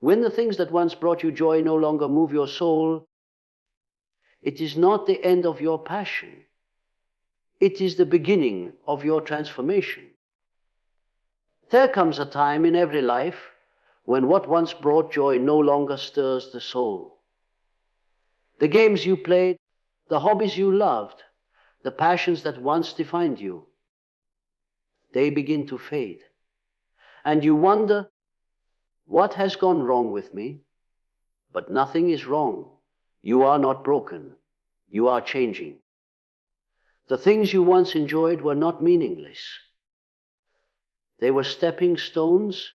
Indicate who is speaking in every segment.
Speaker 1: When the things that once brought you joy no longer move your soul, it is not the end of your passion. It is the beginning of your transformation. There comes a time in every life when what once brought joy no longer stirs the soul. The games you played, the hobbies you loved, the passions that once defined you, they begin to fade. And you wonder, what has gone wrong with me? But nothing is wrong. You are not broken. You are changing. The things you once enjoyed were not meaningless. They were stepping stones,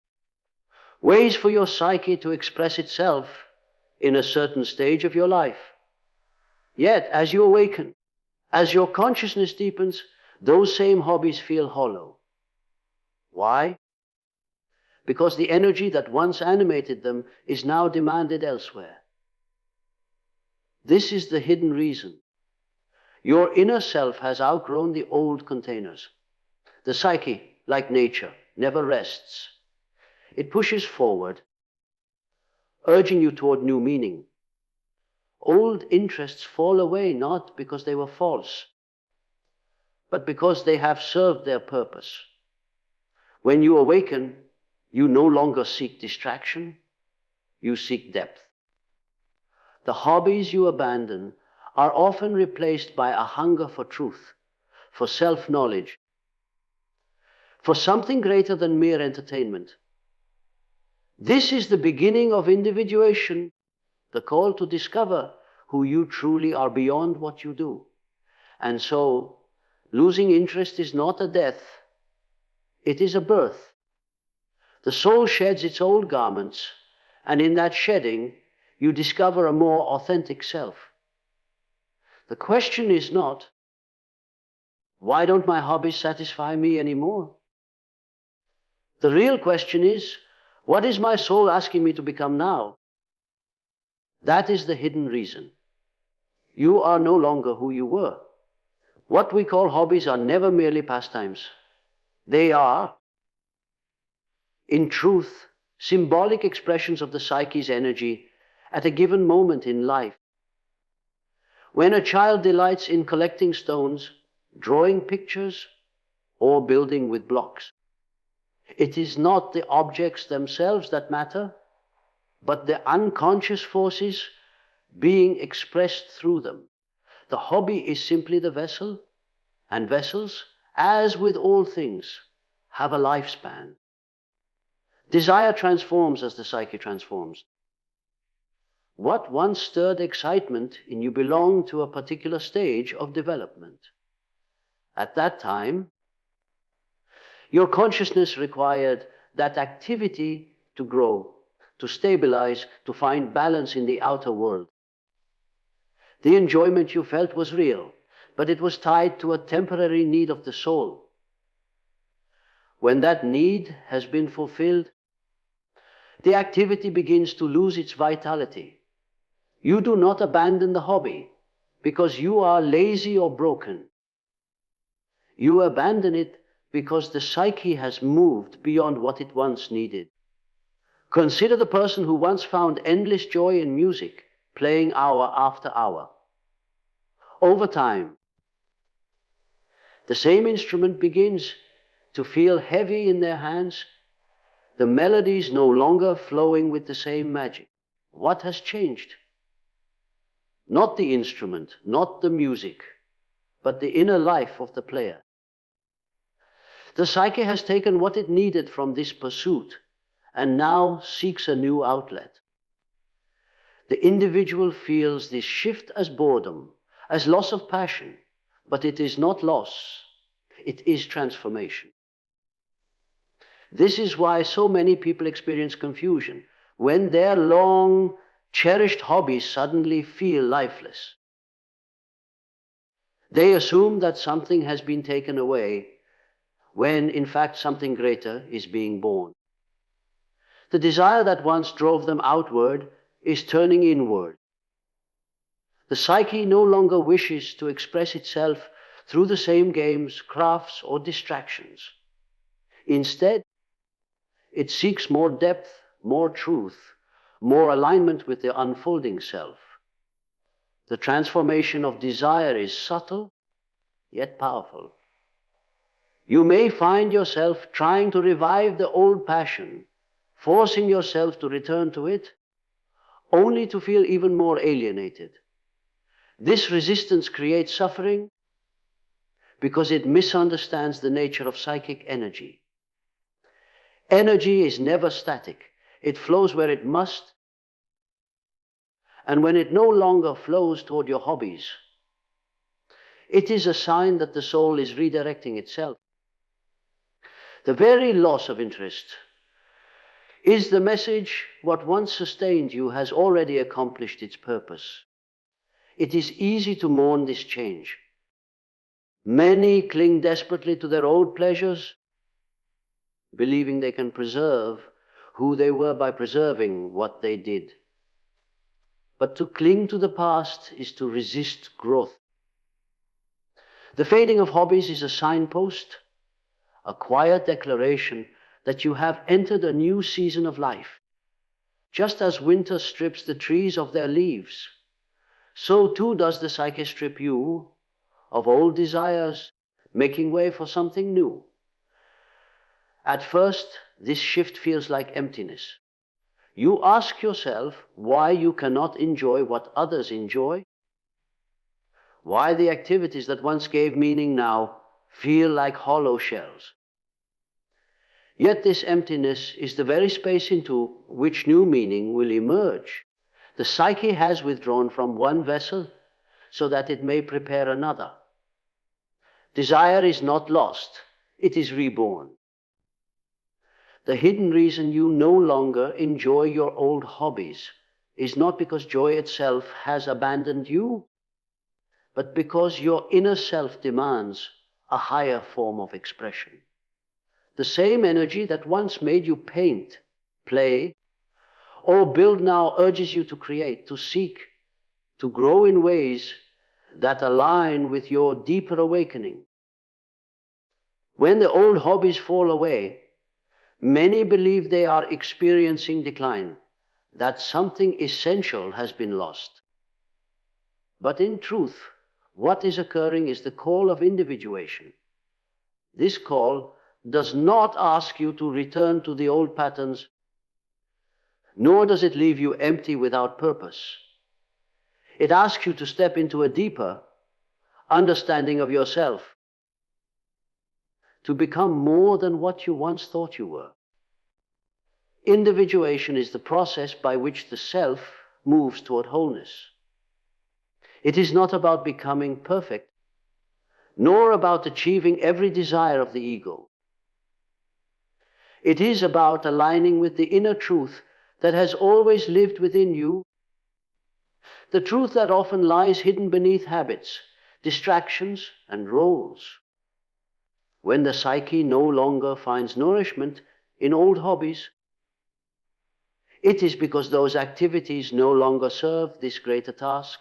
Speaker 1: ways for your psyche to express itself in a certain stage of your life. Yet, as you awaken, as your consciousness deepens, those same hobbies feel hollow. Why? Because the energy that once animated them is now demanded elsewhere. This is the hidden reason. Your inner self has outgrown the old containers. The psyche, like nature, never rests. It pushes forward, urging you toward new meaning. Old interests fall away not because they were false, but because they have served their purpose. When you awaken, you no longer seek distraction, you seek depth. The hobbies you abandon are often replaced by a hunger for truth, for self-knowledge, for something greater than mere entertainment. This is the beginning of individuation, the call to discover who you truly are beyond what you do. And so, losing interest is not a death, it is a birth. The soul sheds its old garments, and in that shedding, you discover a more authentic self. The question is not, why don't my hobbies satisfy me anymore? The real question is, what is my soul asking me to become now? That is the hidden reason. You are no longer who you were. What we call hobbies are never merely pastimes. They are, in truth, symbolic expressions of the psyche's energy at a given moment in life. When a child delights in collecting stones, drawing pictures, or building with blocks, it is not the objects themselves that matter, but the unconscious forces being expressed through them. The hobby is simply the vessel, and vessels, as with all things, have a lifespan. Desire transforms as the psyche transforms. What once stirred excitement in you belonged to a particular stage of development. At that time, your consciousness required that activity to grow, to stabilize, to find balance in the outer world. The enjoyment you felt was real, but it was tied to a temporary need of the soul. When that need has been fulfilled, the activity begins to lose its vitality. You do not abandon the hobby because you are lazy or broken. You abandon it because the psyche has moved beyond what it once needed. Consider the person who once found endless joy in music, playing hour after hour. Over time, the same instrument begins to feel heavy in their hands, the melodies no longer flowing with the same magic. What has changed? Not the instrument, not the music, but the inner life of the player. The psyche has taken what it needed from this pursuit and now seeks a new outlet. The individual feels this shift as boredom, as loss of passion, but it is not loss, it is transformation. This is why so many people experience confusion when their long cherished hobbies suddenly feel lifeless. They assume that something has been taken away when in fact something greater is being born. The desire that once drove them outward is turning inward. The psyche no longer wishes to express itself through the same games, crafts, or distractions. Instead, It seeks more depth, more truth, more alignment with the unfolding self. The transformation of desire is subtle, yet powerful. You may find yourself trying to revive the old passion, forcing yourself to return to it, only to feel even more alienated. This resistance creates suffering because it misunderstands the nature of psychic energy. Energy is never static. It flows where it must, and when it no longer flows toward your hobbies, it is a sign that the soul is redirecting itself. The very loss of interest is the message what once sustained you has already accomplished its purpose. It is easy to mourn this change. Many cling desperately to their old pleasures, believing they can preserve who they were by preserving what they did. But to cling to the past is to resist growth. The fading of hobbies is a signpost, a quiet declaration that you have entered a new season of life. Just as winter strips the trees of their leaves, so too does the psyche strip you of old desires, making way for something new. At first, this shift feels like emptiness. You ask yourself why you cannot enjoy what others enjoy, why the activities that once gave meaning now feel like hollow shells. Yet this emptiness is the very space into which new meaning will emerge. The psyche has withdrawn from one vessel so that it may prepare another. Desire is not lost, it is reborn. The hidden reason you no longer enjoy your old hobbies is not because joy itself has abandoned you, but because your inner self demands a higher form of expression. The same energy that once made you paint, play, or build now urges you to create, to seek, to grow in ways that align with your deeper awakening. When the old hobbies fall away, many believe they are experiencing decline, that something essential has been lost. But in truth, what is occurring is the call of individuation. This call does not ask you to return to the old patterns, nor does it leave you empty without purpose. It asks you to step into a deeper understanding of yourself, to become more than what you once thought you were. Individuation is the process by which the self moves toward wholeness. It is not about becoming perfect, nor about achieving every desire of the ego. It is about aligning with the inner truth that has always lived within you, the truth that often lies hidden beneath habits, distractions, and roles. When the psyche no longer finds nourishment in old hobbies, it is because those activities no longer serve this greater task.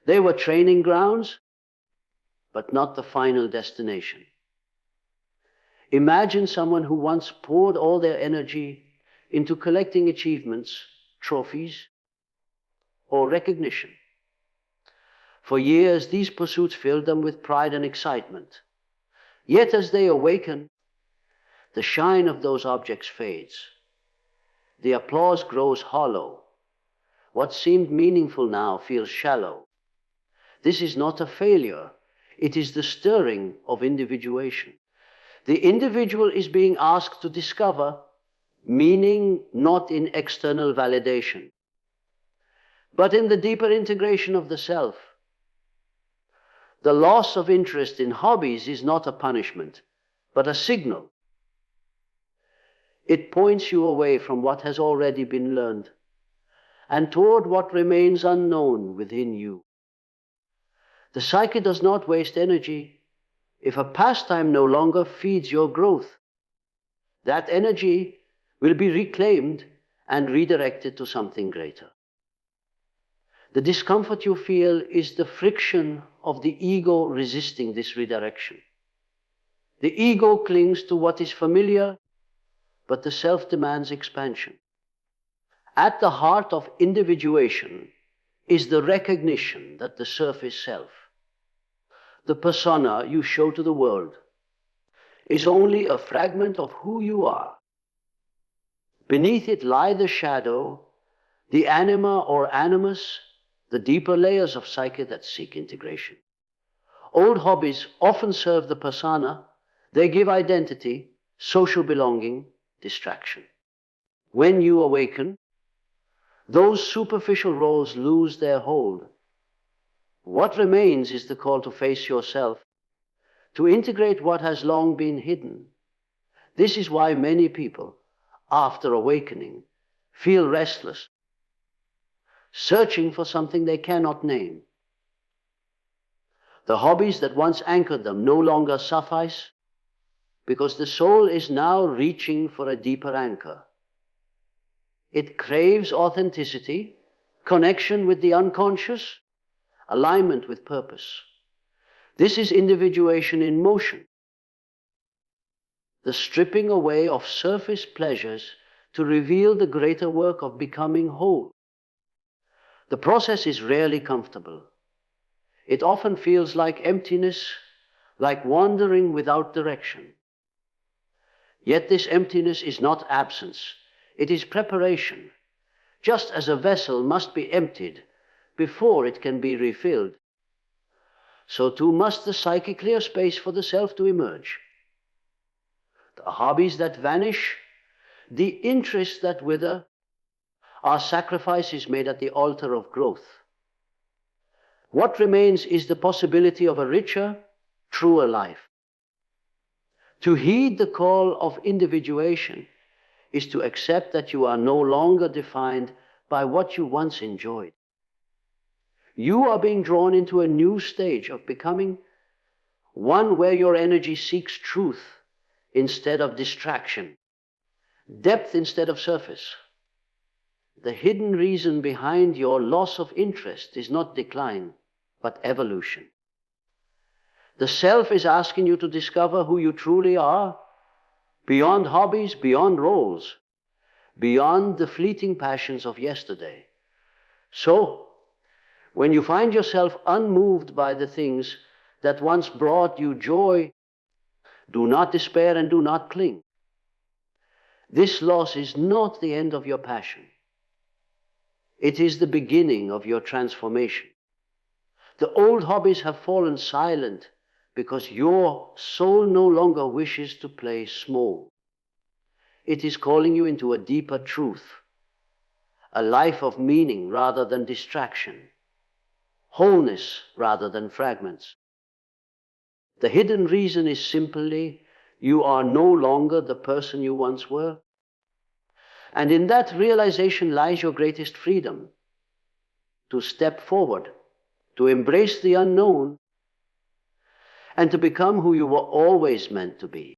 Speaker 1: They were training grounds, but not the final destination. Imagine someone who once poured all their energy into collecting achievements, trophies, or recognition. For years, these pursuits filled them with pride and excitement. Yet as they awaken, the shine of those objects fades. The applause grows hollow. What seemed meaningful now feels shallow. This is not a failure. It is the stirring of individuation. The individual is being asked to discover meaning not in external validation, but in the deeper integration of the self. The loss of interest in hobbies is not a punishment, but a signal. It points you away from what has already been learned and toward what remains unknown within you. The psyche does not waste energy if a pastime no longer feeds your growth. That energy will be reclaimed and redirected to something greater. The discomfort you feel is the friction of the ego resisting this redirection. The ego clings to what is familiar, but the self demands expansion. At the heart of individuation is the recognition that the self is self. The persona you show to the world is only a fragment of who you are. Beneath it lie the shadow, the anima or animus, the deeper layers of psyche that seek integration. Old hobbies often serve the persona. They give identity, social belonging, distraction. When you awaken, those superficial roles lose their hold. What remains is the call to face yourself, to integrate what has long been hidden. This is why many people, after awakening, feel restless, searching for something they cannot name. The hobbies that once anchored them no longer suffice, because the soul is now reaching for a deeper anchor. It craves authenticity, connection with the unconscious, alignment with purpose. This is individuation in motion. The stripping away of surface pleasures to reveal the greater work of becoming whole. The process is rarely comfortable. It often feels like emptiness, like wandering without direction. Yet this emptiness is not absence. It is preparation, just as a vessel must be emptied before it can be refilled. So too must the psyche clear space for the self to emerge. The hobbies that vanish, the interests that wither, are sacrifices made at the altar of growth. What remains is the possibility of a richer, truer life. To heed the call of individuation is to accept that you are no longer defined by what you once enjoyed. You are being drawn into a new stage of becoming, one where your energy seeks truth instead of distraction, depth instead of surface. The hidden reason behind your loss of interest is not decline, but evolution. The self is asking you to discover who you truly are, beyond hobbies, beyond roles, beyond the fleeting passions of yesterday. So, when you find yourself unmoved by the things that once brought you joy, do not despair and do not cling. This loss is not the end of your passion. It is the beginning of your transformation. The old hobbies have fallen silent because your soul no longer wishes to play small. It is calling you into a deeper truth, a life of meaning rather than distraction, wholeness rather than fragments. The hidden reason is simply you are no longer the person you once were. And in that realization lies your greatest freedom, to step forward, to embrace the unknown, and to become who you were always meant to be.